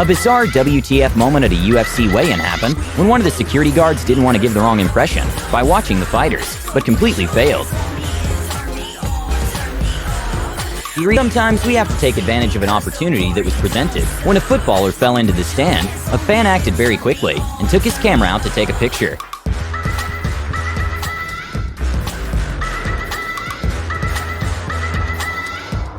A bizarre WTF moment at a UFC weigh-in happened when one of the security guards didn't want to give the wrong impression by watching the fighters, but completely failed. Sometimes we have to take advantage of an opportunity that was presented. When a footballer fell into the stand, a fan acted very quickly and took his camera out to take a picture.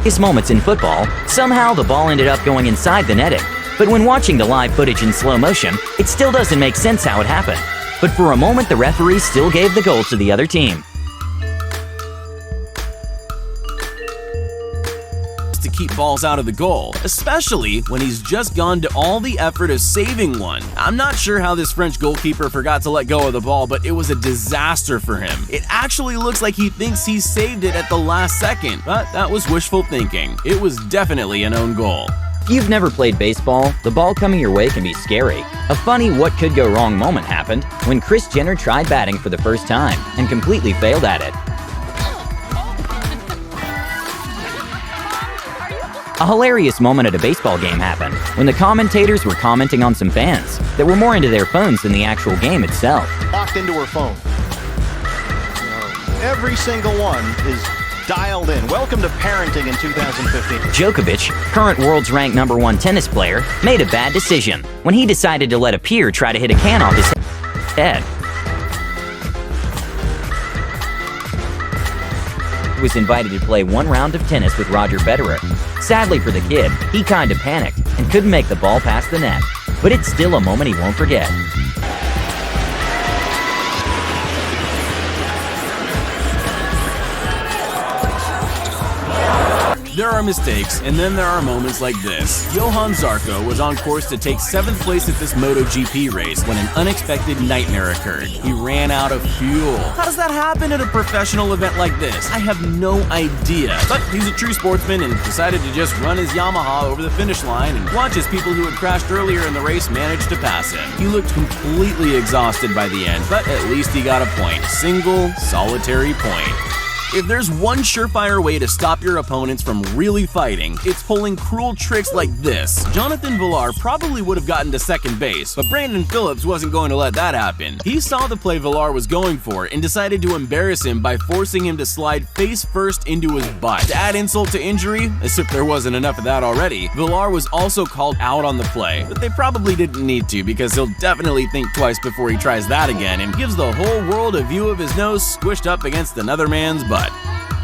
These moments in football, somehow the ball ended up going inside the netting. But when watching the live footage in slow motion, it still doesn't make sense how it happened. But for a moment, the referee still gave the goal to the other team. To keep balls out of the goal, especially when he's just gone to all the effort of saving one. I'm not sure how this French goalkeeper forgot to let go of the ball, but it was a disaster for him. It actually looks like he thinks he saved it at the last second, but that was wishful thinking. It was definitely an own goal. If you've never played baseball, the ball coming your way can be scary. A funny what could go wrong moment happened when Kris Jenner tried batting for the first time and completely failed at it. A hilarious moment at a baseball game happened when the commentators were commenting on some fans that were more into their phones than the actual game itself. Locked into her phone. Every single one is dialed in. Welcome to parenting in 2015. Djokovic, current world's ranked #1 tennis player, made a bad decision when he decided to let a peer try to hit a can off his head. He was invited to play one round of tennis with Roger Federer. Sadly for the kid, he kinda panicked and couldn't make the ball past the net. But it's still a moment he won't forget. There are mistakes, and then there are moments like this. Johann Zarco was on course to take 7th place at this MotoGP race when an unexpected nightmare occurred. He ran out of fuel. How does that happen at a professional event like this? I have no idea. But he's a true sportsman and decided to just run his Yamaha over the finish line and watch as people who had crashed earlier in the race managed to pass him. He looked completely exhausted by the end, but at least he got a point. Single, solitary point. If there's one surefire way to stop your opponents from really fighting, it's pulling cruel tricks like this. Jonathan Villar probably would have gotten to second base, but Brandon Phillips wasn't going to let that happen. He saw the play Villar was going for and decided to embarrass him by forcing him to slide face first into his butt. To add insult to injury, as if there wasn't enough of that already, Villar was also called out on the play, but they probably didn't need to because he'll definitely think twice before he tries that again and gives the whole world a view of his nose squished up against another man's butt.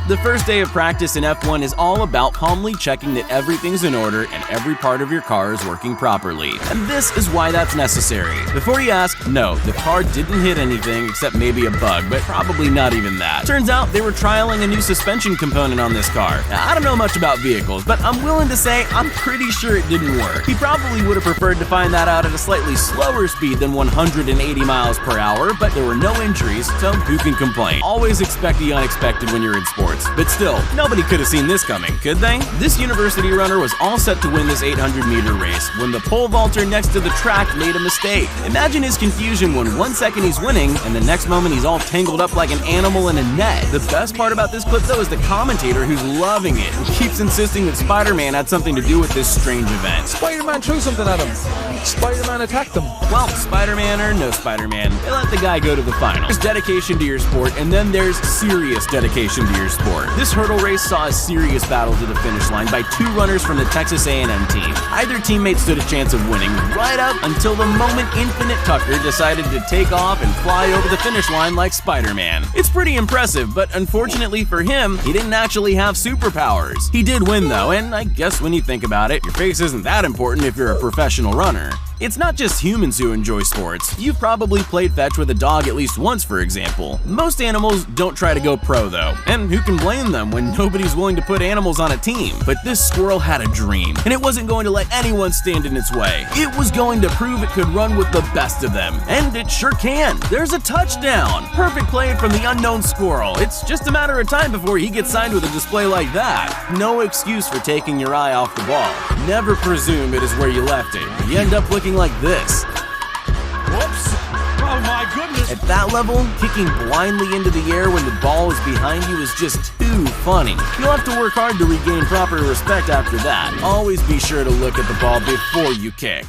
The first day of practice in F1 is all about calmly checking that everything's in order and every part of your car is working properly. And this is why that's necessary. Before you ask, no, the car didn't hit anything except maybe a bug, but probably not even that. Turns out they were trialing a new suspension component on this car. Now, I don't know much about vehicles, but I'm willing to say I'm pretty sure it didn't work. He probably would have preferred to find that out at a slightly slower speed than 180 miles per hour, but there were no injuries, so who can complain? Always expect the unexpected when you're in sports. But still, nobody could have seen this coming, could they? This university runner was all set to win this 800-meter race when the pole vaulter next to the track made a mistake. Imagine his confusion when 1 second he's winning and the next moment he's all tangled up like an animal in a net. The best part about this clip though is the commentator who's loving it and keeps insisting that Spider-Man had something to do with this strange event. Spider-Man threw something at him. Spider-Man attacked him. Well, Spider-Man or no Spider-Man, they let the guy go to the final. There's dedication to your sport, and then there's serious dedication to your sport. This hurdle race saw a serious battle to the finish line by 2 runners from the Texas A&M team. Either teammate stood a chance of winning right up until the moment Infinite Tucker decided to take off and fly over the finish line like Spider-Man. It's pretty impressive, but unfortunately for him, he didn't actually have superpowers. He did win though, and I guess when you think about it, your face isn't that important if you're a professional runner. It's not just humans who enjoy sports. You've probably played fetch with a dog at least once, for example. Most animals don't try to go pro though, and who can blame them when nobody's willing to put animals on a team? But this squirrel had a dream, and it wasn't going to let anyone stand in its way. It was going to prove it could run with the best of them, and it sure can. There's a touchdown! Perfect play from the unknown squirrel. It's just a matter of time before he gets signed with a display like that. No excuse for taking your eye off the ball. Never presume it is where you left it. You end up looking like this. Whoops. Oh, my goodness. At that level, kicking blindly into the air when the ball is behind you is just too funny. You'll have to work hard to regain proper respect after that. Always be sure to look at the ball before you kick.